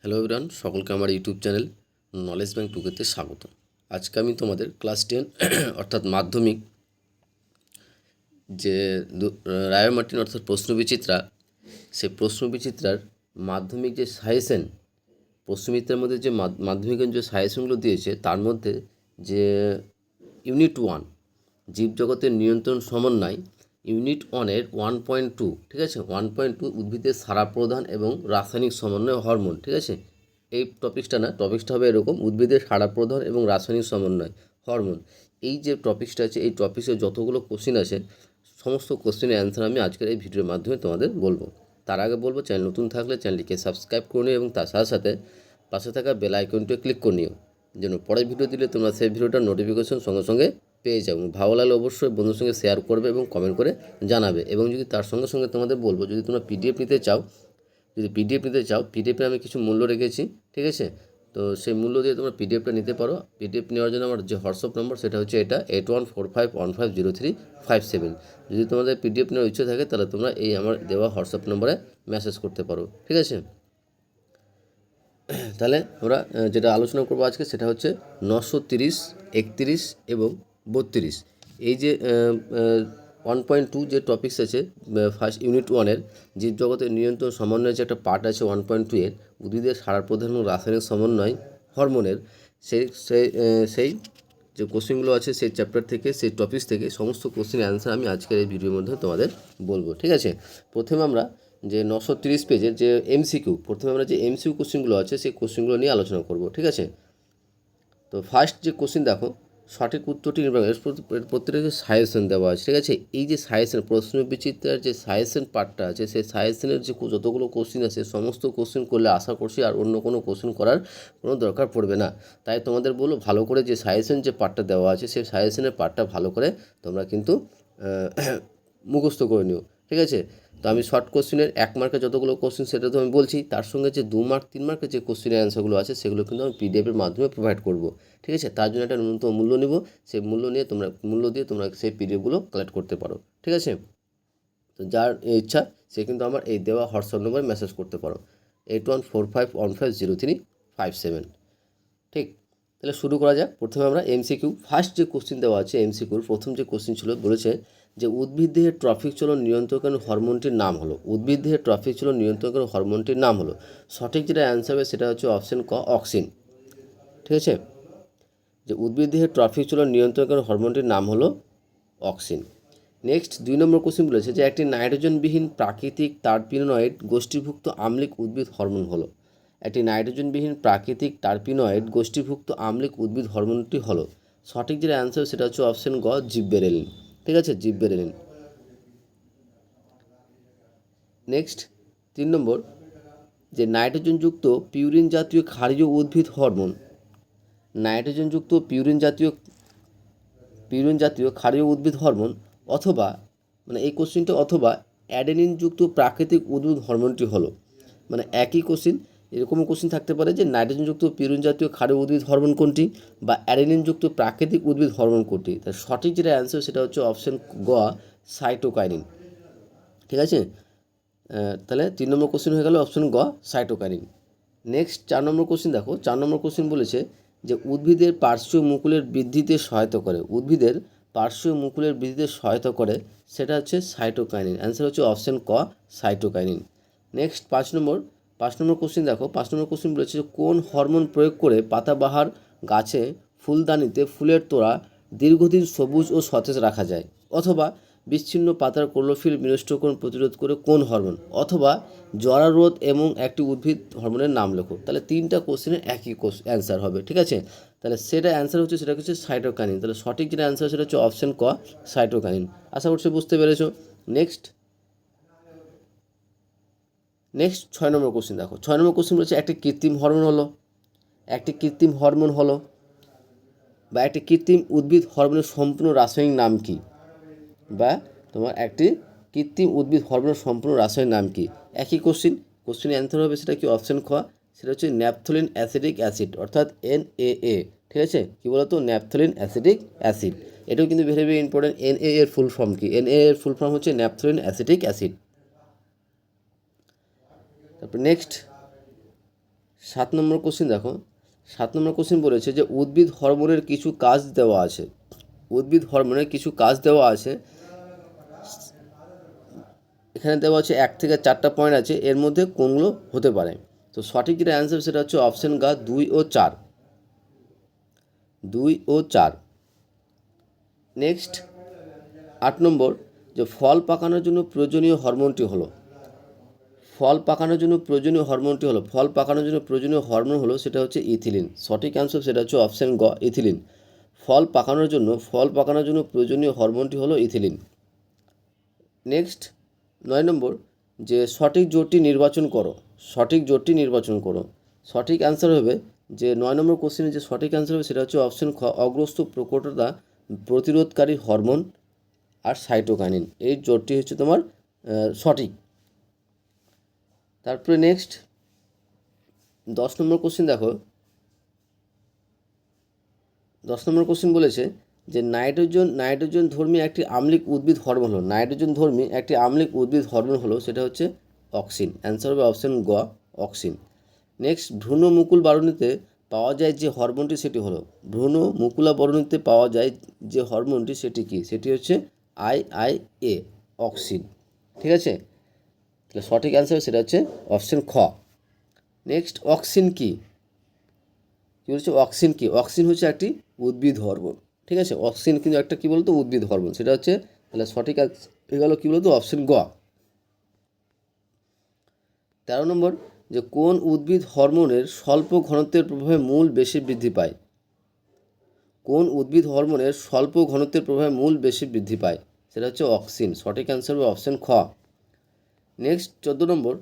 Hello everyone, সকলকে আমার YouTube channel knowledge bank টুকেতে স্বাগত। আজকে আমি তোমাদের ক্লাস 10 অর্থাৎ মাধ্যমিক যে রায় মার্টিন অর্থাৎ প্রশ্নবিচিত্রা, সেই প্রশ্নবিচিত্রার মাধ্যমিক যে সাজেশন, প্রশ্নবিচিত্রার মধ্যে যে মাধ্যমিকের যে সাজেশনগুলো দিয়েছে তার মধ্যে যে ইউনিট 1 জীবজগতের নিয়ন্ত্রণ সমন্বয়, ইউনিট 1-এর 1.2, ঠিক আছে, 1.2 উদ্ভিদের সারা প্রদান এবং রাসায়নিক সমন্বয় হরমোন, ঠিক আছে। এই টপিক্সটা হবে এরকম: উদ্ভিদের সাড়া প্রদান এবং রাসায়নিক সমন্বয় হরমোন। এই যে টপিক্সটা আছে, এই টপিক্সে যতগুলো কোশ্চিন আছে সমস্ত কোশ্চেনের অ্যান্সার আমি আজকের এই ভিডিওর মাধ্যমে তোমাদের বলবো। তার আগে বলবো, চ্যানেল নতুন থাকলে চ্যানেলটিকে সাবস্ক্রাইব করে নিও এবং তার সাথে সাথে পাশে থাকা বেল আইকনটিও ক্লিক করে নিও, যেন পরের ভিডিও দিলে তোমরা সেই ভিডিওটার নোটিফিকেশন সঙ্গে সঙ্গে পেয়ে যাবো। ভালো লাগলে অবশ্যই বন্ধুর সঙ্গে শেয়ার করবে এবং কমেন্ট করে জানাবে। এবং যদি তার সঙ্গে সঙ্গে তোমাদের বলবো, যদি তোমরা পিডিএফ নিতে চাও, পিডিএফে আমি কিছু মূল্য রেখেছি, ঠিক আছে। তো সেই মূল্য দিয়ে তোমরা পিডিএফটা নিতে পারো। পিডিএফ নেওয়ার জন্য আমার যে হোয়াটসঅ্যাপ নম্বর সেটা হচ্ছে এটা 8145150357। যদি তোমাদের পিডিএফ নেওয়ার ইচ্ছে থাকে তাহলে তোমরা এই আমার দেওয়া হোয়াটসঅ্যাপ নম্বরে মেসেজ করতে পারো, ঠিক আছে। তাহলে আমরা যেটা আলোচনা করবো আজকে সেটা হচ্ছে 930, 31 এবং 32। এই যে 1.2 যে টপিক্স আছে, ফার্স্ট ইউনিট 1-এর জীবজগতের নিয়ন্ত্রণ সমন্বয়ের যে একটা পার্ট আছে 1.2 এর, উদ্ভিদের সাড়া প্রদান এবং রাসায়নিক সমন্বয় হরমোনের, সেই সেই সেই যে কোশ্চেনগুলো আছে সেই চ্যাপ্টার থেকে, সেই টপিক্স থেকে সমস্ত কোশ্চেনের অ্যান্সার আমি আজকের এই ভিডিওর মধ্যে তোমাদের বলবো, ঠিক আছে। প্রথমে আমরা যে 930 পেজের যে এমসিকিউ, প্রথমে আমরা যে এমসিকিউ কোশ্চেনগুলো আছে সেই কোশ্চেনগুলো নিয়ে আলোচনা করব, ঠিক আছে। তো ফার্স্ট যে কোশ্চেন দেখো, সঠিক উত্তরটি নির্বাচন, প্রত্যেকটা যে সাজেশন দেওয়া আছে, ঠিক আছে। এই যে সাজেশন, প্রশ্ন বিচিত্রার যে সাজেশন পার্টটা আছে, সেই সাজেশনের যে যতগুলো কোশ্চেন আছে সমস্ত কোশ্চেন করলে আশা করছি আর অন্য কোনো কোশ্চেন করার কোনো দরকার পড়বে না। তাই তোমাদের বলো, ভালো করে যে সাজেশন যে পার্টটা দেওয়া আছে সেই সাজেশনের পার্টটা ভালো করে তোমরা কিন্তু মুখস্থ করে নিও, ঠিক আছে। তো আমি শর্ট কোশ্চেনের 1 মার্কের যতগুলো কোশ্চেন সেটা তো আমি বলছি, তার সঙ্গে যে 2 মার্ক 3 মার্কের যে কোশ্চেনের অ্যান্সারগুলো আছে সেগুলো কিন্তু আমি পিডিএফের মাধ্যমে প্রোভাইড করব, ঠিক আছে। তার জন্য একটা ন্যূনতম মূল্য নেব, সেই মূল্য দিয়ে তোমরা সেই পিডিএফগুলো কালেক্ট করতে পারো, ঠিক আছে। তো যার ইচ্ছা সে কিন্তু আমার এই দেওয়া হোয়াটসঅ্যাপ নম্বরে মেসেজ করতে পারো 8145150357, ঠিক। তাহলে শুরু করা যাক। প্রথমে আমরা এমসিকিউ ফার্স্ট যে কোশ্চেন দেওয়া আছে, এমসিকিউর প্রথম যে কোশ্চেন ছিল, বলেছে যে উদ্ভিদদেহের ট্রফিক চলন নিয়ন্ত্রণকারী হরমোনটির নাম হলো, উদ্ভিদদেহের ট্রফিক চলন নিয়ন্ত্রণকারী হরমোনটির নাম হলো। সঠিক যেটা অ্যান্সার হবে সেটা হচ্ছে অপশন ক, অক্সিন, ঠিক আছে। যে উদ্ভিদদেহের ট্রফিক চলন নিয়ন্ত্রণকারী হরমোনটির নাম হলো অক্সিন। নেক্সট 2 নম্বর কোশ্চেন বলেছে যে একটি নাইট্রোজেনবিহীন প্রাকৃতিক টারপিনোয়েড গোষ্ঠীভুক্ত আম্লিক উদ্ভিদ হরমোন হলো, একটি নাইট্রোজেনবিহীন প্রাকৃতিক টারপিনোয়েড গোষ্ঠীভুক্ত আম্লিক উদ্ভিদ হরমোনটি হলো। সঠিক যেটা অ্যান্সার সেটা হচ্ছে অপশন গ, জিববেরেলিন, ঠিক আছে, জিববেরেলিন। নেক্সট 3 নম্বর, যে নাইট্রোজেনযুক্ত পিউরিন জাতীয় ক্ষারীয় উদ্ভিদ হরমোন, নাইট্রোজেনযুক্ত পিউরিন জাতীয় ক্ষারীয় উদ্ভিদ হরমোন অথবা, মানে এই কোশ্চেনটা অথবা অ্যাডেনিনযুক্ত প্রাকৃতিক উদ্ভিদ হরমোনটি হলো, মানে একই কোশ্চেন এরকমও কোশ্চেন থাকতে পারে যে নাইট্রোজেনযুক্ত পিউরিন জাতীয় ক্ষারীয় উদ্ভিদ হরমোন কোনটি বা অ্যাডেনিনযুক্ত প্রাকৃতিক উদ্ভিদ হরমোন কোনটি। তার সঠিক যেটা অ্যান্সার সেটা হচ্ছে অপশন গ, সাইটোকাইনিন, ঠিক আছে। তাহলে 3 নম্বর কোশ্চেন হয়ে গেল অপশন গ, সাইটোকাইনিন। নেক্সট 4 নম্বর কোশ্চেন দেখো, 4 নম্বর কোশ্চেন বলেছে যে উদ্ভিদের পার্শ্বীয় মুকুলের বৃদ্ধিতে সহায়তা করে, উদ্ভিদের পার্শ্বীয় মুকুলের বৃদ্ধিতে সহায়তা করে, সেটা হচ্ছে সাইটোকাইনিন। অ্যান্সার হচ্ছে অপশন ক, সাইটোকাইনিন। নেক্সট 5 নম্বর কোশ্চেন দেখো, 5 নম্বর কোশ্চেন বলেছে কোন হরমোন প্রয়োগ করে পাতাবাহার গাছে ফুলদানিতে ফুলের তোড়া দীর্ঘদিন সবুজ ও সতেজ রাখা যায়, অথবা বিচ্ছিন্ন পাতার ক্লোরোফিল বিনষ্টকরণ প্রতিরোধ করে কোন হরমোন, অথবা জরারোধ এবং একটি উদ্ভিদ হরমোনের নাম লেখো। তাহলে 3টা কোশ্চেনের একই অ্যান্সার হবে, ঠিক আছে। তাহলে সেটা অ্যান্সার হচ্ছে সেটা হচ্ছে সাইটোকাইনিন। তাহলে সঠিক যেটা অ্যান্সার সেটা হচ্ছে অপশন ক, সাইটোকাইনিন। আশা করছি বুঝতে পেরেছো। নেক্সট 6 নম্বর কোশ্চেন দেখো, 6 নম্বর কোশ্চেন বলছে একটি কৃত্রিম হরমোন হলো, একটি কৃত্রিম হরমোন হলো বা একটি কৃত্রিম উদ্ভিদ হরমোনের সম্পূর্ণ রাসায়নিক নাম কি, বা তোমার একটি কৃত্রিম উদ্ভিদ হরমোনের সম্পূর্ণ রাসায়নিক নাম কি। একই কোশ্চেনের অ্যান্সার হবে সেটা কি, অপশন খ, সেটা হচ্ছে ন্যাপথলিন অ্যাসিডিক অ্যাসিড, অর্থাৎ NaA, ঠিক আছে। কী বলতো, ন্যাপথলিন অ্যাসিডিক অ্যাসিড। এটাও কিন্তু ভেরি ভেরি ইম্পর্টেন্ট। NaA এর ফুল ফর্ম কি, NaA এর ফুল ফর্ম হচ্ছে ন্যাপথলিন অ্যাসিডিক অ্যাসিড। তারপর নেক্সট 7 নম্বর কোশ্চেন দেখো, 7 নম্বর কোশ্চেন বলেছে যে উদ্ভিদ হরমোনের কিছু কাজ দেওয়া আছে, উদ্ভিদ হরমোনের কিছু কাজ দেওয়া আছে, এখানে দেওয়া আছে 1 থেকে 4টা পয়েন্ট আছে, এর মধ্যে কোনগুলো হতে পারে? তো সঠিক যেটা অ্যান্সার সেটা হচ্ছে অপশান গা 2 ও 4, 2 ও 4। নেক্সট 8 নম্বর, যে ফল পাকানোর জন্য প্রয়োজনীয় হরমোনটি হলো, ফল পাকানোর জন্য প্রয়োজনীয় হরমোনটি হলো, ফল পাকানোর জন্য প্রয়োজনীয় হরমোন হলো সেটা হচ্ছে ইথিলিন। সঠিক অ্যান্সার সেটা হচ্ছে অপশান গ, ইথিলিন। ফল পাকানোর জন্য প্রয়োজনীয় হরমোনটি হলো ইথিলিন। নেক্সট 9 নম্বর, যে সঠিক জোটটি নির্বাচন করো, সঠিক জোটটি নির্বাচন করো। সঠিক অ্যান্সার হবে যে 9 নম্বর কোশ্চেনের যে সঠিক অ্যান্সার হবে সেটা হচ্ছে অপশান খ, অগ্রস্ত প্রকটতা প্রতিরোধকারী হরমোন আর সাইটোকাইনিন, এই জোটটি হচ্ছে তোমার সঠিক। তারপরে নেক্সট 10 নম্বর কোশ্চেন দেখো, 10 নম্বর কোশ্চেন বলেছে যে নাইট্রোজেন ধর্মী একটি আম্লিক উদ্ভিদ হরমোন হলো, নাইট্রোজেন ধর্মী একটি আম্লিক উদ্ভিদ হরমোন হলো সেটা হচ্ছে অক্সিন। অ্যান্সার হবে অপশান গ, অক্সিন। নেক্সট ভ্রূণমুকুল বরণীতে পাওয়া যায় যে হরমোনটি সেটি হলো, ভ্রূণমুকুলা বরণীতে পাওয়া যায় যে হরমোনটি সেটি কি? সেটি হচ্ছে আইআইএ, অক্সিন। ঠিক আছে, তাহলে সঠিক অ্যান্সার সেটা হচ্ছে অপশান খ। নেক্সট অক্সিন কি? কী বলছে অক্সিন কি? অক্সিন হচ্ছে একটি উদ্ভিদ হরমোন। ঠিক আছে, অক্সিন কিন্তু একটা কী বলতো উদ্ভিদ হরমোন, সেটা হচ্ছে, তাহলে সঠিক হয়ে গেল কী বলতো অপশান গ। 13 নম্বর, যে কোন উদ্ভিদ হরমোনের স্বল্প ঘনত্বের প্রভাবে মূল বেশি বৃদ্ধি পায়? কোন উদ্ভিদ হরমোনের স্বল্প ঘনত্বের প্রভাবে মূল বেশি বৃদ্ধি পায়? সেটা হচ্ছে অক্সিন। সঠিক অ্যান্সার হবে অপশান খ। নেক্সট 14 নম্বর,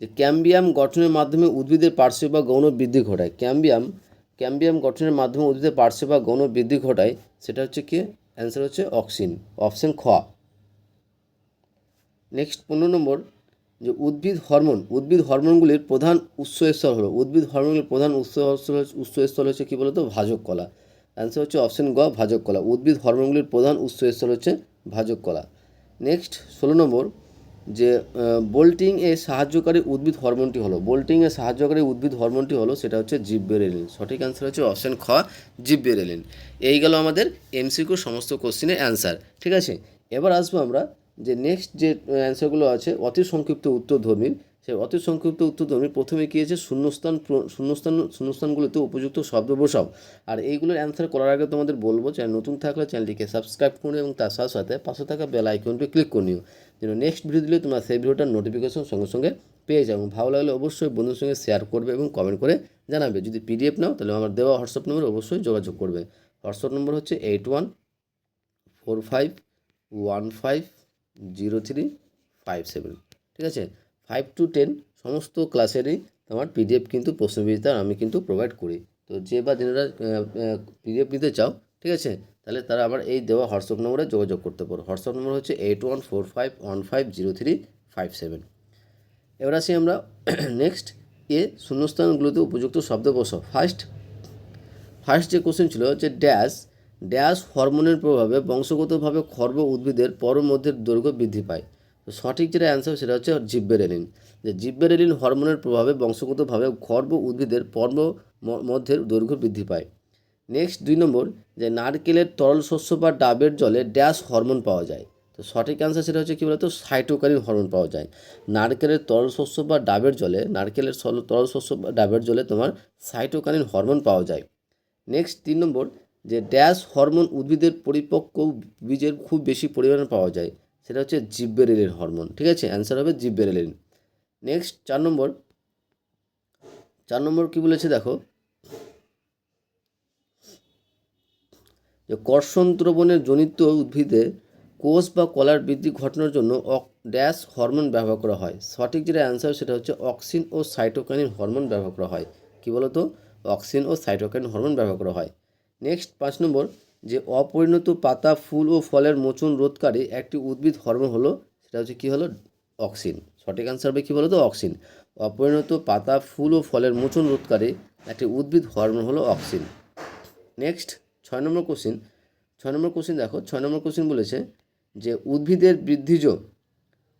যে ক্যাম্বিয়াম গঠনের মাধ্যমে উদ্ভিদের পার্শ্ব বা গৌণ বৃদ্ধি ঘটায়, ক্যাম্বিয়াম গঠনের মাধ্যমে উদ্ভিদের পার্শ্ব বা গৌণ বৃদ্ধি ঘটায়, সেটা হচ্ছে কি? অ্যান্সার হচ্ছে অক্সিন, অপশান খ। নেক্সট 15 নম্বর, যে উদ্ভিদ হরমোনগুলির প্রধান উৎসস্থল হলো, উদ্ভিদ হরমোনগুলির প্রধান উৎসস্থল হচ্ছে কী বলতো ভাজক কলা। অ্যান্সার হচ্ছে অপশান গ, ভাজক কলা। উদ্ভিদ হরমোনগুলির প্রধান উৎসস্থল হচ্ছে ভাজক কলা। নেক্সট 16 নম্বর, যে বোল্টিংয়ে সাহায্যকারী উদ্ভিদ হরমোনটি হলো, বোল্টিংয়ে সাহায্যকারী উদ্ভিদ হরমোনটি হলো সেটা হচ্ছে জিববেরেলিন। সঠিক অ্যান্সার হচ্ছে অপশান খ, জিববেরেলিন। এই গেল আমাদের এমসিকিউ সমস্ত কোশ্চেনের অ্যান্সার। ঠিক আছে, এবার আসবো আমরা যে নেক্সট যে অ্যান্সারগুলো আছে অতি সংক্ষিপ্ত উত্তরধর্মীর, সেই অতি সংক্ষিপ্ত উত্তরধর্মীর প্রথমে কী আছে শূন্যস্থানগুলোতে উপযুক্ত শব্দ বসাও। আর এইগুলোর অ্যান্সার করার আগে তোমাদের বলবো, চ্যানেল নতুন থাকলে চ্যানেলটিকে সাবস্ক্রাইব করুন এবং তার সাথে সাথে পাশে থাকা বেল আইকনটি ক্লিক করে নিও, যেন নেক্সট ভিডিও দিলে তোমরা সেই ভিডিওটার নোটিফিকেশন সঙ্গে সঙ্গে পেয়ে যাও। এবং ভালো লাগলে অবশ্যই বন্ধুর সঙ্গে শেয়ার করবে এবং কমেন্ট করে জানাবে। যদি পিডিএফ নাও তাহলে আমার দেওয়া হোয়াটসঅ্যাপ নম্বরে অবশ্যই যোগাযোগ করবে। হোয়াটসঅ্যাপ নম্বর হচ্ছে 8145150357। ঠিক আছে, 5 to 10 সমস্ত ক্লাসেরই তোমার পিডিএফ কিন্তু প্রশ্নবিচিত্রা আমি কিন্তু প্রোভাইড করি। তো যে বা যারা পিডিএফ নিতে চাও, ঠিক আছে, তাহলে তারা আমার এই দেওয়া হোয়াটসঅ্যাপ নম্বরে যোগাযোগ করতে পারো। হোয়াটসঅ্যাপ নম্বর হচ্ছে 8145150357। এবার আসি আমরা নেক্সট শূন্যস্থানগুলোতে উপযুক্ত শব্দ বসাও। ফার্স্ট যে কোশ্চেন ছিল যে ড্যাশ হরমোনের প্রভাবে বংশগতভাবে খর্ব উদ্ভিদের পরমধ্যের দৈর্ঘ্য বৃদ্ধি পায়। তো সঠিক যেটা অ্যান্সার সেটা হচ্ছে জিববেরেলিন। যে জিববেরেলিন হরমোনের প্রভাবে বংশগতভাবে খর্ব উদ্ভিদের মধ্যের দৈর্ঘ্য বৃদ্ধি পায়। নেক্সট 2 নম্বর, যে নারকেলের তরল শস্য বা ডাবের জলে ড্যাশ হরমোন পাওয়া যায়। তো সঠিক অ্যান্সার সেটা হচ্ছে কী বলতো সাইটোকাইনিন হরমোন পাওয়া যায়। নারকেলের তরল শস্য বা ডাবের জলে তোমার সাইটোকাইনিন হরমোন পাওয়া যায়। নেক্সট 3 নম্বর, যে ড্যাশ হরমোন উদ্ভিদের পরিপক্ক বীজের খুব বেশি পরিমাণে পাওয়া যায়, সেটা হচ্ছে জিববেরেলিন হরমোন। ঠিক আছে, অ্যান্সার হবে জিববেরেলিন। নেক্সট 4 নম্বর কী বলেছে দেখো, যে কর্ষণ দ্রবণের জনিত উদ্ভিদে কোষ বা কলার বৃদ্ধি ঘটানোর জন্য ড্যাশ হরমোন ব্যবহার করা হয়। সঠিক যেটা অ্যান্সার সেটা হচ্ছে অক্সিন ও সাইটোকাইনিন হরমোন ব্যবহার করা হয়। কী বলতো অক্সিন ও সাইটোকাইনিন হরমোন ব্যবহার করা হয়। নেক্সট 5 নম্বর, যে অপরিণত পাতা ফুল ও ফলের মোচন রোধকারী একটি উদ্ভিদ হরমোন হলো সেটা হচ্ছে কী হলো অক্সিন। সঠিক অ্যান্সার হবে কী বলতো অক্সিন। অপরিণত পাতা ফুল ও ফলের মোচন রোধকারী একটি উদ্ভিদ হরমোন হলো অক্সিন। নেক্সট 6 নম্বর কোশ্চিন দেখো, 6 নম্বর কোশ্চিন বলেছে যে উদ্ভিদের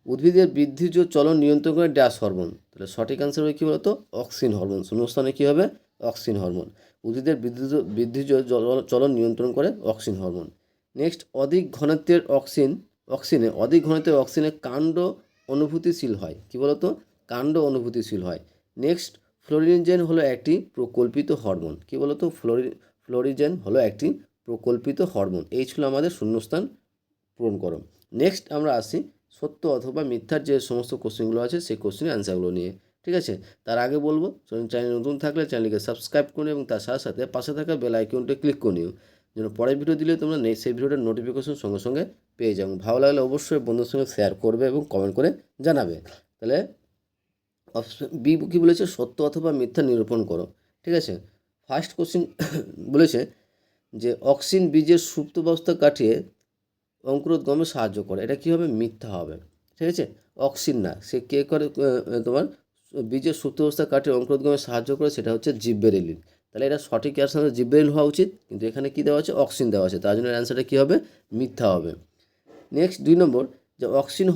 উদ্ভিদের বৃদ্ধিজ চলন নিয়ন্ত্রণ করে ড্যাশ হরমোন। তাহলে সঠিক অ্যান্সার হবে কী বলতো, অক্সিন হরমোন। শূন্যস্থানে কী হবে, অক্সিন হরমোন। উদ্ভিদের বৃদ্ধিজ চলন নিয়ন্ত্রণ করে অক্সিন হরমোন। নেক্সট, অধিক ঘনত্বের অক্সিনে কাণ্ড অনুভূতিশীল হয়। কী বলতো, কাণ্ড অনুভূতিশীল হয়। নেক্সট, ফ্লোরিজেন হলো একটি প্রকল্পিত হরমোন। কী বলতো, ফ্লোরিজেন হলো একটি প্রকল্পিত হরমোন। এই ছিল আমাদের শূন্যস্থান পূরণ করো। নেক্সট আমরা আসি সত্য অথবা মিথ্যার যে সমস্ত কোশ্চেনগুলো আছে সেই কোশ্চেনের অ্যান্সারগুলো নিয়ে। ঠিক আছে, তার আগে বলবো চ্যানেল নতুন থাকলে চ্যানেলকে সাবস্ক্রাইব করুন এবং তার সাথে সাথে পাশে থাকা বেল আইকনটা ক্লিক করে নিও, যেন পরের ভিডিও দিলে তোমরা সেই ভিডিওটার নোটিফিকেশন সঙ্গে সঙ্গে পেয়ে যাও। ভালো লাগলে অবশ্যই বন্ধুর সঙ্গে শেয়ার করবে এবং কমেন্ট করে জানাবে। তাহলে অপশন বি কী বলেছে, সত্য অথবা মিথ্যা নিরূপণ করো। ঠিক আছে, ফার্স্ট কোশ্চেন বলেছে যে অক্সিন বীজের সুপ্তাবস্থা কাটিয়ে অঙ্কুরোদ্গমে সাহায্য করে। এটা কী হবে, মিথ্যা হবে। ঠিক আছে, অক্সিন না, সে কে করে তোমার বীজের সুপ্তাবস্থা কাটিয়ে অঙ্কুরোদ্গমে সাহায্য করে, সেটা হচ্ছে জিব্বেরেলিন। তাহলে এটা সঠিক অ্যান্সার জিব্বেরেলিন হওয়া উচিত, কিন্তু এখানে কী দেওয়া আছে, অক্সিন দেওয়া আছে, তার জন্য অ্যান্সারটা কী হবে, মিথ্যা হবে। নেক্সট 2 নম্বর, যে অক্সিন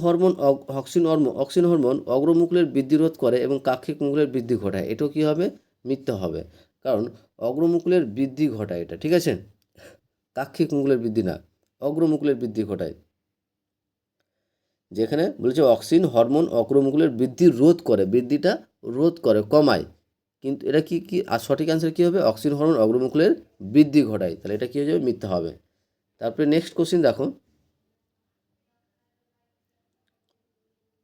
হরমোন অগ্রমুকুলের বৃদ্ধি রোধ করে এবং কাক্ষিক মুকুলের বৃদ্ধি ঘটায়। এটাও কী হবে, মিথ্যা হবে, কারণ অগ্রমুকুলের বৃদ্ধি ঘটায় এটা। ঠিক আছে, কাক্ষিক মুকুলের বৃদ্ধি না, অগ্রমুকুলের বৃদ্ধি ঘটায়। যেখানে বলেছে অক্সিন হরমোন অগ্রমুকুলের বৃদ্ধি রোধ করে, বৃদ্ধিটা রোধ করে, কমায়, কিন্তু এটা কি আর সঠিক অ্যান্সার কী হবে, অক্সিন হরমোন অগ্রমুকুলের বৃদ্ধি ঘটায়। তাহলে এটা কী হয়ে যাবে, মিথ্যা হবে। তারপরে নেক্সট কোশ্চিন দেখো,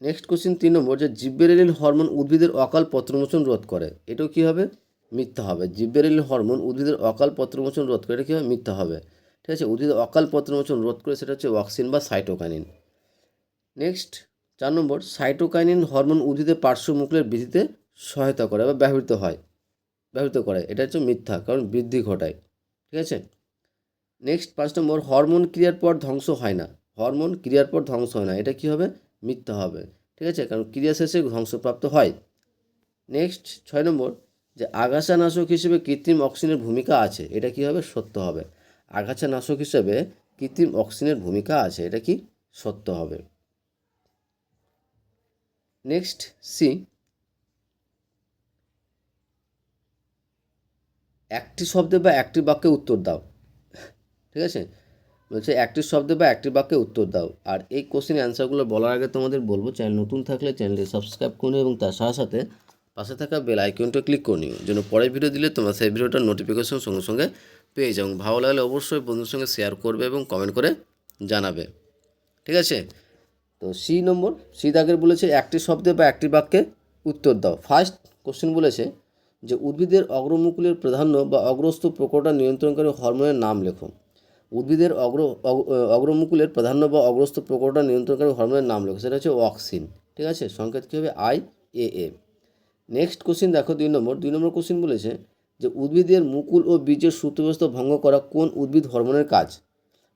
নেক্সট কোশ্চিন 3 নম্বর, যে জিব্বেরেলিন হরমোন উদ্ভিদের অকাল পত্রমোচন রোধ করে। এটাও কী হবে, মিথ্যা হবে। জিব্বেরেলিন হরমোন উদ্ভিদের অকাল পত্রমোচন রোধ করে, এটা কী হবে, মিথ্যা হবে। ঠিক আছে, উদ্ভিদের অকাল পত্রমোচন রোধ করে, সেটা হচ্ছে অক্সিন বা সাইটোকাইনিন। নেক্সট 4 নম্বর, সাইটোকাইনিন হরমোন উদ্ভিদের পার্শ্বমুকুলের বৃদ্ধিতে সহায়তা করে বা ব্যবহৃত করে। এটা হচ্ছে মিথ্যা, কারণ বৃদ্ধি ঘটায়। ঠিক আছে, নেক্সট 5 নম্বর, হরমোন ক্রিয়ার পর ধ্বংস হয় না। হরমোন ক্রিয়ার পর ধ্বংস হয় না, এটা কী হবে, মিথ্যা হবে। ঠিক আছে, কারণ ক্রিয়া শেষে ধ্বংসপ্রাপ্ত হয়। নেক্সট 6 নম্বর, যে আগাছানাশক হিসেবে কৃত্রিম অক্সিজেনের ভূমিকা আছে। এটা কী হবে, সত্য হবে। আগাছানাশক হিসেবে কৃত্রিম অক্সিজেনের ভূমিকা আছে, এটা কি সত্য হবে। নেক্সট সি, একটি শব্দে বা একটি বাক্যে উত্তর দাও। ঠিক আছে, বলছে একটি শব্দে বা একটি বাক্যে উত্তর দাও। আর এই কোশ্চেনের অ্যান্সারগুলো বলার আগে তোমাদের বলবো, চ্যানেল নতুন থাকলে চ্যানেলটি সাবস্ক্রাইব করে নিও এবং তার সাথে সাথে পাশে থাকা বেল আইকনটা ক্লিক করে নিও, যেন পরের ভিডিও দিলে তোমরা সেই ভিডিওটার নোটিফিকেশন সঙ্গে সঙ্গে পেয়ে যাও। ভালো লাগলে অবশ্যই বন্ধুর সঙ্গে শেয়ার করবে এবং কমেন্ট করে জানাবে। ঠিক আছে, তো সি নম্বর, সি দাগের বলেছে একটি শব্দে বা একটি বাক্যে উত্তর দাও। ফার্স্ট কোশ্চেন বলেছে যে উদ্ভিদের অগ্রমুকুলের প্রাধান্য বা অগ্রস্থ প্রকটতা নিয়ন্ত্রণকারী হরমোনের নাম লেখো। উদ্ভিদের অগ্রমুকুলের প্রাধান্য বা অগ্রস্থ প্রকটতা নিয়ন্ত্রণকারী হরমোনের নাম লেখো, সেটা হচ্ছে অক্সিন। ঠিক আছে, সংকেত কী হবে, IAA। নেক্সট কোশ্চেন দেখো 2 নম্বর কোশ্চেন বলেছে যে উদ্ভিদের মুকুল ও বীজের সুপ্তাবস্থা ভঙ্গ করা কোন উদ্ভিদ হরমোনের কাজ।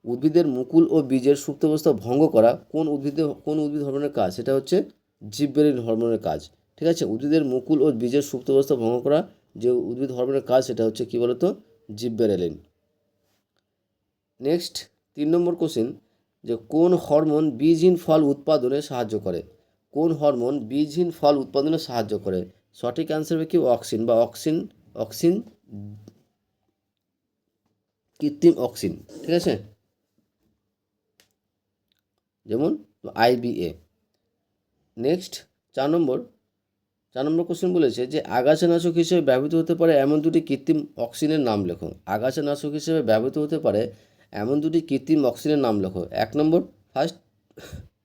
উদ্ভিদের মুকুল ও বীজের সুপ্তাবস্থা ভঙ্গ করা কোন উদ্ভিদ হরমোনের কাজ, সেটা হচ্ছে জিব্বেরেলিন হরমোনের কাজ। ঠিক আছে, উদ্ভিদের মুকুল ও বীজের সুপ্তাবস্থা ভঙ্গ করা যে উদ্ভিদ হরমোনের কাজ, সেটা হচ্ছে কী বলতো, জিব্বেরেলিন। নেক্সট 3 নম্বর কোশ্চেন, যে কোন হরমোন বীজহীন ফল উৎপাদনে সাহায্য করে। কোন হরমোন বীজহীন ফল উৎপাদনে সাহায্য করে, সঠিক অ্যান্সার হবে কি অক্সিন বা অক্সিন কৃত্রিম অক্সিন। ঠিক আছে, যেমন IBA। নেক্সট 4 নম্বর কোশ্চেন বলেছে যে আগাছানাশক হিসেবে ব্যবহৃত হতে পারে এমন দুটি কৃত্রিম অক্সিনের নাম লেখো। আগাছানাশক হিসেবে ব্যবহৃত হতে পারে এমন দুটি কৃত্রিম অক্সিনের নাম লেখো। 1 নম্বর, ফার্স্ট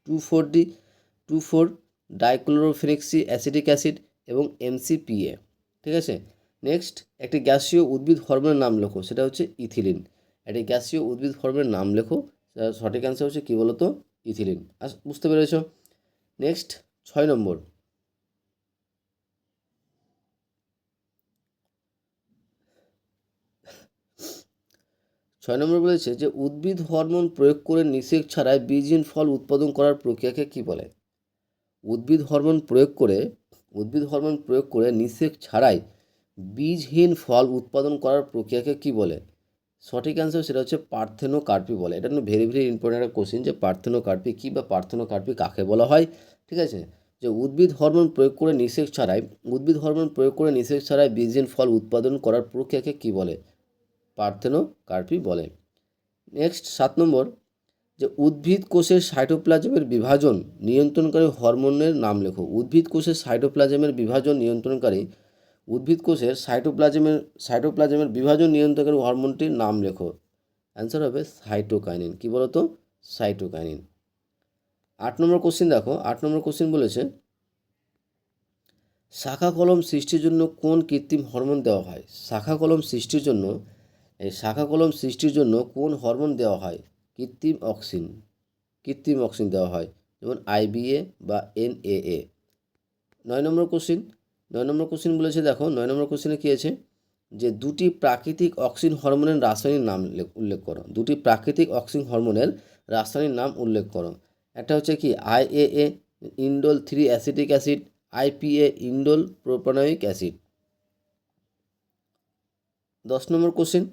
2,4 ডাইক্লোরোফেনিক্সি অ্যাসিটিক অ্যাসিড এবং MCPA। ঠিক আছে, নেক্সট একটি গ্যাসীয় উদ্ভিদ হরমোনের নাম লেখো, সেটা হচ্ছে ইথিলিন। একটি গ্যাসীয় উদ্ভিদ হরমোনের নাম লেখো, সঠিক অ্যান্সার হচ্ছে কী বলতো, ইথিলিন। বুঝতে পেরেছ। নেক্সট 6 নম্বর, বলেছে যে উদ্ভিদ হরমোন প্রয়োগ করে নিষেক ছাড়াই বীজহীন ফল উৎপাদন করার প্রক্রিয়াকে কী বলে। উদ্ভিদ হরমোন প্রয়োগ করে নিষেক ছাড়াই বীজহীন ফল উৎপাদন করার প্রক্রিয়াকে কী বলে, সঠিক অ্যান্সার সেটা হচ্ছে পার্থেনোকার্পি বলে। এটা কিন্তু ভেরি ভেরি ইম্পর্টেন্ট একটা কোশ্চেন যে পার্থেনোকার্পি কী বা পার্থেনোকার্পি কাকে বলা হয়। ঠিক আছে, যে উদ্ভিদ হরমোন প্রয়োগ করে নিষেক ছাড়াই বীজহীন ফল উৎপাদন করার প্রক্রিয়াকে কী বলে? পার্থেনোকার্পি বলে। নেক্সট 7 নম্বর, যে উদ্ভিদ কোষের সাইটোপ্লাজমের বিভাজন নিয়ন্ত্রণকারী হরমোনের নাম লেখো। উদ্ভিদ কোষের সাইটোপ্লাজমের বিভাজন নিয়ন্ত্রণকারী বিভাজন নিয়ন্ত্রণকারী হরমোনটির নাম লেখো। অ্যান্সার হবে সাইটোকাইনিন। কী বলো তো? সাইটোকাইনিন। 8 নম্বর কোশ্চিন দেখো। 8 নম্বর কোশ্চিন বলেছে শাখা কলম সৃষ্টির জন্য কোন কৃত্রিম হরমোন দেওয়া হয়? শাখা কলম সৃষ্টির জন্য কোন হরমোন দেওয়া হয়? কৃত্রিম অক্সিন দেওয়া হয়, যেমন IBA বা NAA। 9 নম্বর কোশ্চিন বলেছে দেখো। 9 নম্বর কোশ্চিনে কী আছে, যে দুটি প্রাকৃতিক অক্সিন হরমোনের রাসায়নিক নাম উল্লেখ করো। দুটি প্রাকৃতিক অক্সিন হরমোনের রাসায়নিক নাম উল্লেখ করো। একটা হচ্ছে কি IAA indole 3 acetic acid, IPA indole propanoic acid. 10 নম্বর কোশ্চিন,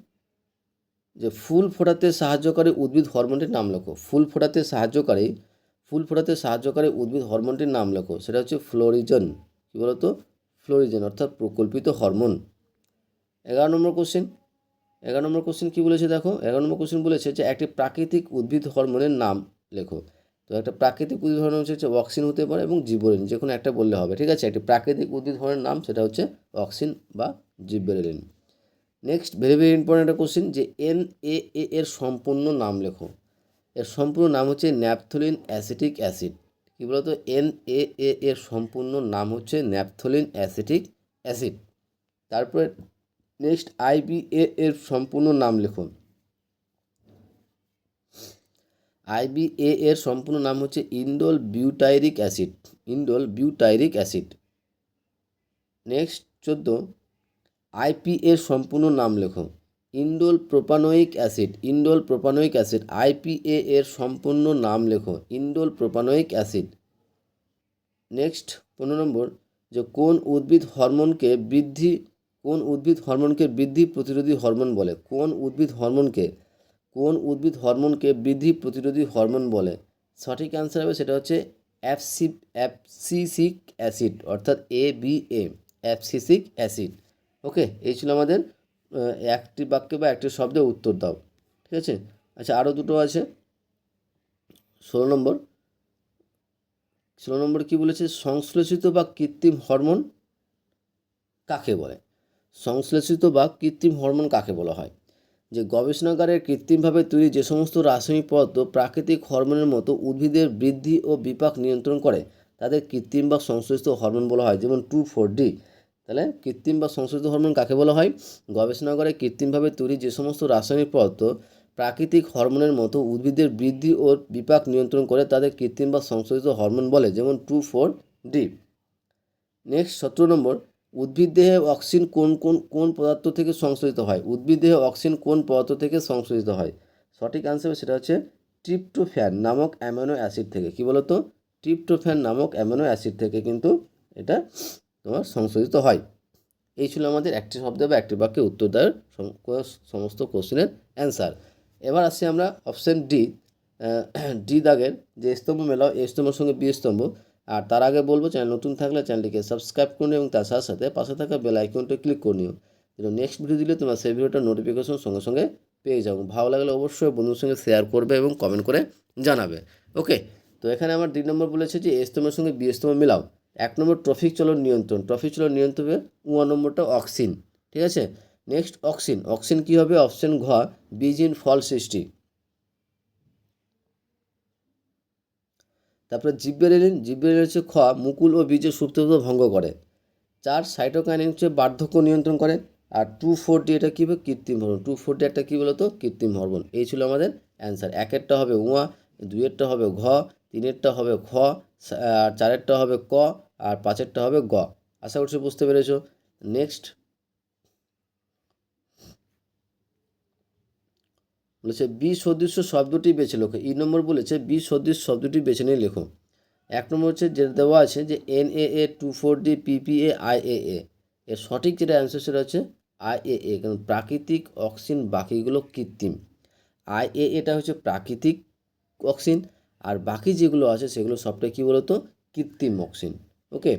যে ফুল ফোটাতে সাহায্যকারী উদ্ভিদ হরমোনটির নাম লেখো। ফুল ফোটাতে সাহায্যকারী উদ্ভিদ হরমোনটির নাম লেখো। সেটা হচ্ছে ফ্লোরিজেন। কী বলতো? ফ্লোরিজেন, অর্থাৎ প্রকল্পিত হরমোন। 11 নম্বর কোশ্চিন কী বলেছে দেখো। 11 নম্বর কোশ্চিন বলেছে যে একটি প্রাকৃতিক উদ্ভিদ হরমোনের নাম লেখো। তো একটা প্রাকৃতিক উদ্ভিদ হরমোন হচ্ছে অক্সিন হতে পারে এবং জিবরেলিন, যে কোনো একটা বললে হবে। ঠিক আছে, একটি প্রাকৃতিক উদ্ভিদ হরমোনের নাম সেটা হচ্ছে অক্সিন বা জিবরেলিন। নেক্সট ভেরি ভেরি ইম্পর্টেন্ট একটা কোশ্চিন, যে NAA এর সম্পূর্ণ নাম লেখো। এর সম্পূর্ণ নাম হচ্ছে ন্যাপথলিন অ্যাসিটিক অ্যাসিড। কী বলতো? NAA এর সম্পূর্ণ নাম হচ্ছে ন্যাপথলিন অ্যাসিটিক অ্যাসিড। তারপরে নেক্সট IBA এর সম্পূর্ণ নাম লিখুন। IBA এর সম্পূর্ণ নাম হচ্ছে indole butyric acid. Next 14, IPA এর সম্পূর্ণ নাম লেখো। Indole propanoic acid. IPA এর সম্পূর্ণ নাম লেখো, ইন্ডোল প্রোপানোয়িক অ্যাসিড। নেক্সট 15 নম্বর, যে কোন উদ্ভিদ হরমোনকে বৃদ্ধি প্রতিরোধী হরমোন বলে? কোন উদ্ভিদ হরমোনকে বৃদ্ধি প্রতিরোধী হরমোন বলে? সঠিক অ্যান্সার হবে সেটা হচ্ছে অ্যাবসিসিক অ্যাসিড, অর্থাৎ ABA, অ্যাবসিসিক অ্যাসিড। ওকে, এই ছিল আমাদের একটি বাক্যে বা একটি শব্দে উত্তর দাও। ঠিক আছে, আচ্ছা আরও দুটো আছে। 16 নম্বর কী বলেছে, সংশ্লেষিত বা কৃত্রিম হরমোন কাকে বলে? সংশ্লেষিত বা কৃত্রিম হরমোন কাকে বলা হয়? যে গবেষণাগারে কৃত্রিমভাবে তৈরি যে সমস্ত রাসায়নিক পদার্থ প্রাকৃতিক হরমোনের মতো উদ্ভিদের বৃদ্ধি ও বিপাক নিয়ন্ত্রণ করে তাদের কৃত্রিম বা সংশ্লেষিত হরমোন বলা হয়, যেমন 2,4-D। তাহলে কৃত্রিম বা সংশ্লেষিত হরমোন কাকে বলা হয়? গবেষণাগারে কৃত্রিমভাবে তৈরি যে সমস্ত রাসায়নিক পদার্থ প্রাকৃতিক হরমোনের মতো উদ্ভিদের বৃদ্ধি ও বিপাক নিয়ন্ত্রণ করে তাদের কৃত্রিম বা সংশ্লেষিত হরমোন বলে, যেমন 2,4-D। নেক্সট 17 নম্বর, উদ্ভিদ দেহে অক্সিন কোন পদার্থ থেকে সংশ্লেষিত হয়? সঠিক আনসার সেটা হচ্ছে ট্রিপ্টোফ্যান নামক অ্যামিনো অ্যাসিড থেকে। কি বলতো? ট্রিপ্টোফ্যান নামক অ্যামিনো অ্যাসিড থেকে কিন্তু এটা তোমার সংশ্লেষিত হয়। এই ছিল আমাদের একটি শব্দ বা একটি বাক্যে উত্তর দেওয়ার সমস্ত কোশ্চেনের অ্যান্সার। এবার আসছি আমরা অপশান ডি দাগের, যে স্তম্ভ মেলাও এ স্তম্ভের সঙ্গে বি স্তম্ভ। আর তার আগে বলবো, চ্যানেল নতুন থাকলে চ্যানেলটিকে সাবস্ক্রাইব করুন এবং তার সাথে সাথে পাশে থাকা বেল আইকনটা ক্লিক করে নিও, যেন নেক্সট ভিডিও দিলে তোমার সেই ভিডিওটার নোটিফিকেশন সঙ্গে সঙ্গে পেয়ে যাবো। ভালো লাগলে অবশ্যই বন্ধুর সঙ্গে শেয়ার করবে এবং কমেন্ট করে জানাবে। ওকে, তো এখানে আমার 2 নম্বর বলেছে যে এ স্তম্ভের সঙ্গে বি স্তম্ভ মেলাও। 1 নম্বর ট্রফিক চলন নিয়ন্ত্রণের 1 নম্বরটা অক্সিন। ঠিক আছে, নেক্সট অক্সিন কী হবে? অপশন ঘ, বীজহীন ফল সৃষ্টি। তারপরে জিব্বেরেলিন হচ্ছে খ, মুকুল ও বীজের সুপ্ততা ভঙ্গ করে। 4 সাইটোকাইনিন হচ্ছে বার্ধক্য নিয়ন্ত্রণ করে। আর 2,4-D এটা কী হবে? কৃত্রিম হরমোন। 2,4-D একটা কী বলতো? কৃত্রিম হরমোন। এই ছিল আমাদের অ্যান্সার। 1-এরটা হবে উয়া, 2-এরটা হবে ঘ, 3-এরটা হবে খ, আর 4-এরটা হবে ক, আর 5-এরটা হবে গ। আশা করছি বুঝতে পেরেছো। নেক্সট বলেছে বি সদৃশ্য শব্দটি বেছে লেখো। ই নম্বর বলেছে বি সদৃশ শব্দটি বেছে নিয়ে লেখো। 1 নম্বর হচ্ছে যেটা দেওয়া আছে যে NAA, 2,4-D, PPA, IAA। এর সঠিক যেটা অ্যান্সার সেটা হচ্ছে IAA, কারণ প্রাকৃতিক অক্সিন, বাকিগুলো কৃত্রিম। IAAটা হচ্ছে প্রাকৃতিক অক্সিন, আর বাকি যেগুলো আছে সেগুলো সবটাই কী বলতো, কৃত্রিম অক্সিন। ওকে,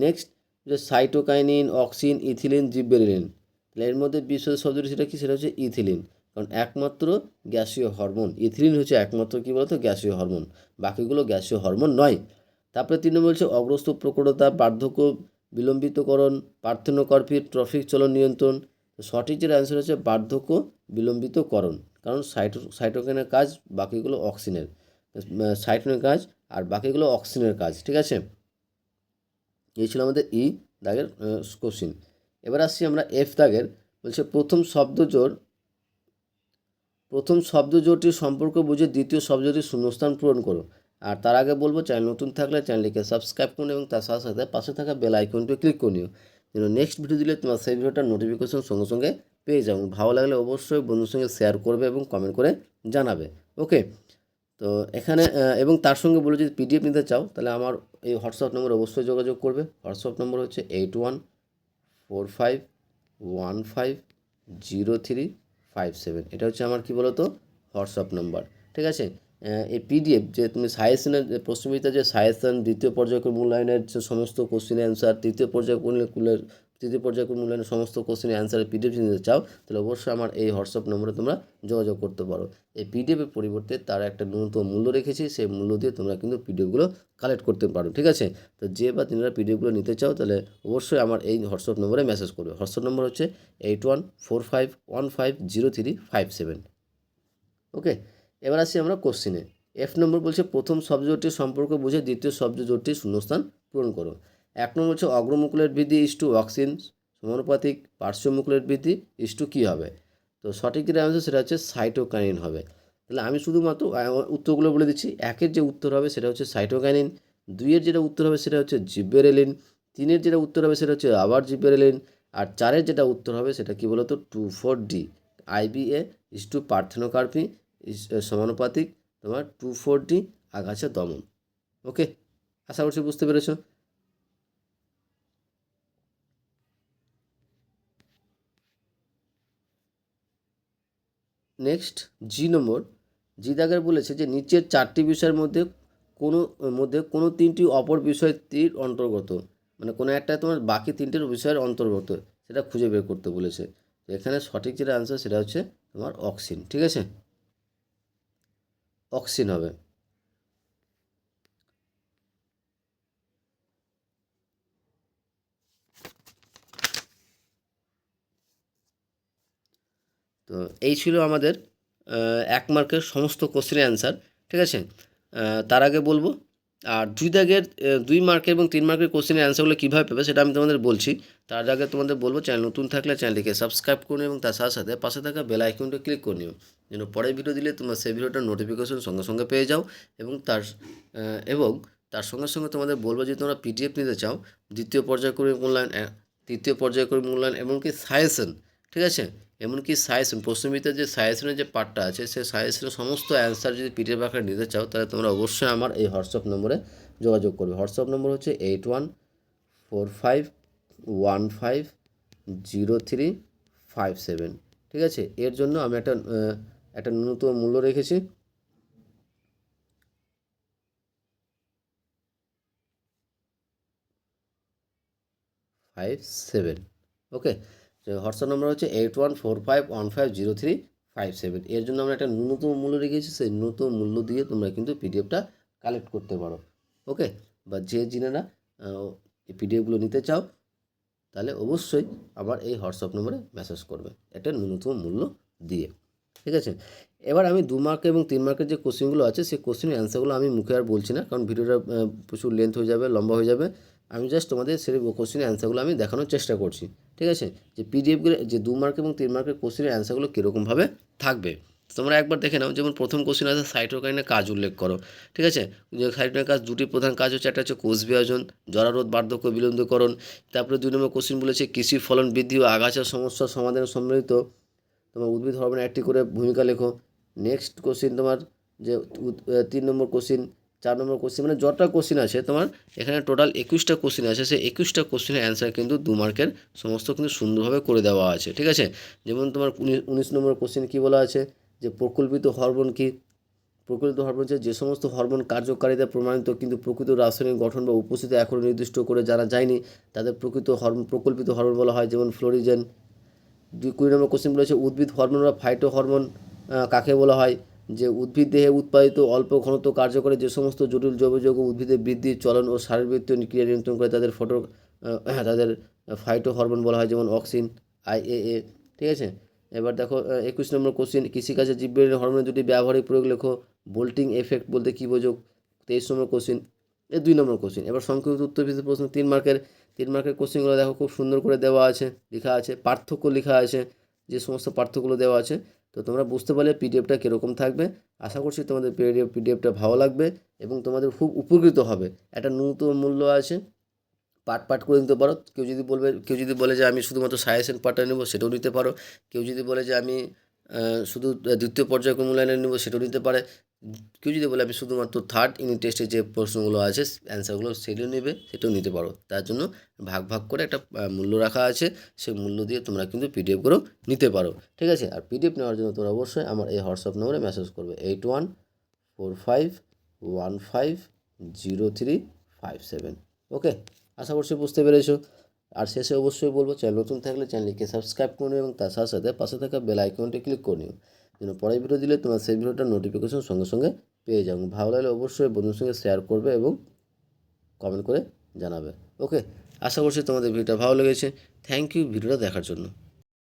নেক্সট যে সাইটোকাইনিন, অক্সিন, ইথিলিন, জিববেরেলিন। তাহলে এর মধ্যে বিশেষ শব্দটি সেটা কি, সেটা হচ্ছে ইথিলিন, কারণ একমাত্র গ্যাসীয় হরমোন ইথিলিন হচ্ছে একমাত্র কী বলতো, গ্যাসীয় হরমোন, বাকিগুলো গ্যাসীয় হরমোন নয়। তারপরে 3 নম্বর বলছে অগ্রস্ত প্রকটতা, বার্ধক্য, বিলম্বিতকরণ, পার্থেনোকর্পি, ট্রফিক চলন নিয়ন্ত্রণ। সঠিক যেটা অ্যান্সার হচ্ছে বার্ধক্য বিলম্বিতকরণ, কারণ সাইটোকাইনের কাজ, বাকিগুলো অক্সিনের, সাইটোনের কাজ আর বাকিগুলো অক্সিনের কাজ। ঠিক আছে, এই ছিল আমাদের ই দাগের কোশ্চিন। এবার আসছি আমরা এফ দাগের, বলছে প্রথম শব্দজোড়টির সম্পর্ক বুঝে দ্বিতীয় শব্দটির শূন্যস্থান পূরণ করো। আর তার আগে বলবো, চ্যানেল নতুন থাকলে চ্যানেলটিকে সাবস্ক্রাইব করুন এবং তার সাথে সাথে পাশে থাকা বেল আইকনটি ক্লিক করে নিও, যেন নেক্সট ভিডিও দিলে তোমার সেই ভিডিওটার নোটিফিকেশন সঙ্গে সঙ্গে পেয়ে যাও। ভালো লাগলে অবশ্যই বন্ধুর সঙ্গে শেয়ার করবে এবং কমেন্ট করে জানাবে। ওকে, তো এখানে এবং তার সঙ্গে বলে যদি পিডিএফ নিতে চাও তাহলে আমার এই হোয়াটসঅ্যাপ নম্বর অবশ্যই যোগাযোগ করবে। হোয়াটসঅ্যাপ নম্বর হচ্ছে 8145150357। এটা হচ্ছে আমার কী বলো তো, হোয়াটসঅ্যাপ নাম্বার। ঠিক আছে, এই পিডিএফ যে তুমি সাজেশনের প্রশ্নবিদ্যা যে সাজেশন, দ্বিতীয় পর্যায়ক্রম মূল্যায়নের যে সমস্ত কোশ্চেনের অ্যান্সার, তৃতীয় পর্যায়ক্রম মূল্যায়নের সমস্ত কোশ্চেনের অ্যান্সারের পিডিএফ নিতে চাও তাহলে অবশ্যই আমার এই হোয়াটসঅ্যাপ নম্বরে তোমরা যোগাযোগ করতে পারো। এই পিডিএফের পরিবর্তে তার একটা ন্যূনতম মূল্য রেখেছি, সেই মূল্য দিয়ে তোমরা কিন্তু পিডিএফগুলো কালেক্ট করতে পারো। ঠিক আছে, তো যে বা তোমরা পিডিএফগুলো নিতে চাও তাহলে অবশ্যই আমার এই হোয়াটসঅ্যাপ নম্বরে মেসেজ করবে। হোয়াটসঅ্যাপ নম্বর হচ্ছে 8145150357। ওকে, এবার আসছি আমরা কোশ্চিনে। এফ নম্বর বলছে প্রথম শব্দজোড়টির সম্পর্ক বুঝে দ্বিতীয় শব্দজোড়টির শূন্যস্থান পূরণ করো। 1 নম্বর হচ্ছে অগ্রমুকুলের বৃদ্ধি ইস্টু অক্সিন সমানুপাতিক, পার্শ্বমুকুলের বৃদ্ধি ইস্টু কী হবে? তো সঠিক যেটা অ্যান্সার সেটা হচ্ছে সাইটোকাইনিন হবে। তাহলে আমি শুধুমাত্র উত্তরগুলো বলে দিচ্ছি। 1-এর যে উত্তর হবে সেটা হচ্ছে সাইটোকাইনিন, 2-এর যেটা উত্তর হবে সেটা হচ্ছে জিববেরেলিন, 3-এর যেটা উত্তর হবে সেটা হচ্ছে আবার জিববেরেলিন, আর 4-এর যেটা উত্তর হবে সেটা কী বলতো, 2,4-D IBA ইস্টু পার্থেনোকার্পি সমানুপাতিক তোমার 2,4-D আগাছা দমন। ওকে, আশা করছি বুঝতে পেরেছ। নেক্সট জি নম্বর, জি দাগের বলেছে যে নিচের 4টি বিষয়ের মধ্যে কোনো 3টি অপর বিষয়টির অন্তর্গত, মানে কোনো একটা তোমার বাকি 3টির বিষয়ের অন্তর্গত, সেটা খুঁজে বের করতে বলেছে। তো এখানে সঠিক যেটা আনসার সেটা হচ্ছে তোমার অক্সিন। ঠিক আছে, অক্সিন হবে। তো এই ছিল আমাদের 1 মার্কের সমস্ত কোশ্চেনের অ্যান্সার। ঠিক আছে, তার আগে বলবো, আর 2 মার্কের এবং 3 মার্কের কোশ্চেনের অ্যান্সারগুলো কীভাবে পাবে সেটা আমি তোমাদের বলছি। তার আগে তোমাদের বলবো, চ্যানেল নতুন থাকলে চ্যানেলটিকে সাবস্ক্রাইব করুন এবং তার সাথে সাথে পাশে থাকা বেল আইকনটা ক্লিক করে নিও, যেন পরের ভিডিও দিলে তোমরা সেই ভিডিওটার নোটিফিকেশন সঙ্গে সঙ্গে পেয়ে যাও। এবং তার সঙ্গে সঙ্গে তোমাদের বলবো যে তোমরা পিডিএফ নিতে চাও, তৃতীয় পর্যায়ক্রমিক মূল্যায়ন এমনকি সাজেশন। ঠিক আছে, এমনকি সাজেশন প্রশ্নবিদ্যার যে সাজেশনের যে পার্টটা আছে সেই সাজেশনের সমস্ত অ্যান্সার যদি পিডিএফ আকারে নিতে চাও তাহলে তোমরা অবশ্যই আমার এই হোয়াটসঅ্যাপ নম্বরে যোগাযোগ করবে। হোয়াটসঅ্যাপ নম্বর হচ্ছে 8145150357। ঠিক আছে, এর জন্য আমি একটা ন্যূনতম মূল্য রেখেছি। ওকে, হোয়াটসঅ্যাপ নম্বর হচ্ছে 8145150357। এর জন্য আমরা একটা ন্যূনতম মূল্য রেখেছি, সেই ন্যূনতম মূল্য দিয়ে তোমরা কিন্তু পিডিএফটা কালেক্ট করতে পারো। ওকে, বা যে জিনেরা এই পিডিএফগুলো নিতে চাও তাহলে অবশ্যই আমার এই হোয়াটসঅ্যাপ নম্বরে মেসেজ করবে একটা ন্যূনতম মূল্য দিয়ে। ঠিক আছে, এবার আমি 2 মার্ক এবং 3 মার্কের যে কোশ্চেনগুলো আছে সেই কোশ্চেনের অ্যান্সারগুলো আমি মুখে আর বলছি না, কারণ ভিডিওটা প্রচুর লেন্থ হয়ে যাবে, লম্বা হয়ে যাবে। আমি জাস্ট তোমাদের সেই কোশ্চেনের অ্যান্সারগুলো আমি দেখানোর চেষ্টা করছি। ঠিক আছে, যে পিডিএফগুলো যে 2 মার্ক এবং 3 মার্কের কোশ্চেনের অ্যান্সারগুলো কীরকমভাবে থাকবে তোমরা একবার দেখে নাও। যেমন প্রথম কোশ্চেন আছে সাইটোকাইনের কাজ উল্লেখ করো। ঠিক আছে, যে সাইটোকাইনের কাজ, 2টি প্রধান কাজ হচ্ছে, একটা হচ্ছে কোষ বিভাজন, জরারোধ, বার্ধক্য, বিলম্বকরণ। তারপরে 2 নম্বর কোশ্চেন বলেছে কৃষির ফলন বৃদ্ধি ও আগাছার সমস্যার সমাধানে সম্মিলিত তোমার উদ্ভিদ হরমোনের একটি করে ভূমিকা লেখো। নেক্সট কোশ্চিন তোমার যে 3 নম্বর কোশ্চিন 4 নম্বর কোশ্চেন, মানে যতটা কোশ্চেন আছে তোমার এখানে টোটাল 21টা কোশ্চেন আছে, সেই 21টা কোশ্চেনের অ্যান্সার কিন্তু 2 মার্কের সমস্ত কিন্তু সুন্দরভাবে করে দেওয়া আছে, ঠিক আছে। যেমন তোমার 19 নম্বর কোশ্চেন কী বলা আছে, যে প্রকল্পিত হরমোন কি। প্রকৃত হরমোন হচ্ছে যে সমস্ত হরমোন কার্যকারিতা প্রমাণিত কিন্তু প্রকৃত রাসায়নিক গঠন বা উপস্থিতি এখনও নির্দিষ্ট করে জানা যায়নি, তাদের প্রকল্পিত হরমোন বলা হয়, যেমন ফ্লোরিজেন। 20 নম্বর কোশ্চেন বলেছে উদ্ভিদ হরমোন বা ফাইটো হরমোন কাকে বলা হয়, যে উদ্ভিদ দেহে উৎপাদিত অল্প ঘনত্ব কার্যকরী যে সমস্ত জটিল জৈব যৌগ উদ্ভিদের বৃদ্ধি, চলন ও শারীরবৃত্তীয় ক্রিয়া নিয়ন্ত্রণ করে তাদের ফাইটো হরমোন বলা হয়, যেমন অক্সিন, IAA, ঠিক আছে। এবার দেখো 21 নম্বর কোশ্চেন, কৃষিকাজে জীববিজ্ঞানী হরমোনের দুটি ব্যবহারিক প্রয়োগ লেখো, বোল্টিং এফেক্ট বলতে কী বোঝো। 23 নম্বর কোশ্চেন, 2 নম্বর কোশ্চেন। এবার সংক্ষিপ্ত উত্তর ভিত্তিক প্রশ্ন 3 মার্কের কোশ্চেনগুলো দেখো খুব সুন্দর করে দেওয়া আছে, লেখা আছে, পার্থক্য লেখা আছে, যে সমস্ত পার্থক্যগুলো দেওয়া আছে। তো তোমরা বুঝতে পারলে পিডিএফটা কীরকম থাকবে। আশা করছি তোমাদের পিডিএফটা ভালো লাগবে এবং তোমাদের খুব উপকৃত হবে। একটা ন্যূনতম মূল্য আছে, পার্ট করে নিতে পারো। কেউ যদি বলে যে আমি শুধুমাত্র সাজেশন পার্টটা নেব, সেটাও নিতে পারো। কেউ যদি বলে যে আমি শুধু দ্বিতীয় পর্যায়ে মূল্যায়নে নেব, সেটাও নিতে পারে। কেউ যদি বলে আমি শুধুমাত্র থার্ড ইউনিট টেস্টে যে প্রশ্নগুলো আছে অ্যান্সারগুলো সেটাও নেবে, সেটাও নিতে পারো। তার জন্য ভাগ করে একটা মূল্য রাখা আছে, সেই মূল্য দিয়ে তোমরা কিন্তু পিডিএফগুলো নিতে পারো, ঠিক আছে। আর পিডিএফ নেওয়ার জন্য তোমরা অবশ্যই আমার এই হোয়াটসঅ্যাপ নম্বরে মেসেজ করবে 8145150357। ওকে, আশা করছি বুঝতে পেরেছো। আর শেষে অবশ্যই বলবো, চ্যানেল নতুন থাকলে চ্যানেলকে সাবস্ক্রাইব করে নিও এবং তার সাথে সাথে পাশে থাকা বেল আইকনটি ক্লিক করে নিও, যেন পরের ভিডিও দিলে তোমার সেই ভিডিওটার নোটিফিকেশন সঙ্গে সঙ্গে পেয়ে যাও। ভালো লাগলে অবশ্যই বন্ধুর সঙ্গে শেয়ার করবে এবং কমেন্ট করে জানাবে। ওকে, আশা করছি তোমাদের ভিডিওটা ভালো লেগেছে। থ্যাংক ইউ ভিডিওটা দেখার জন্য।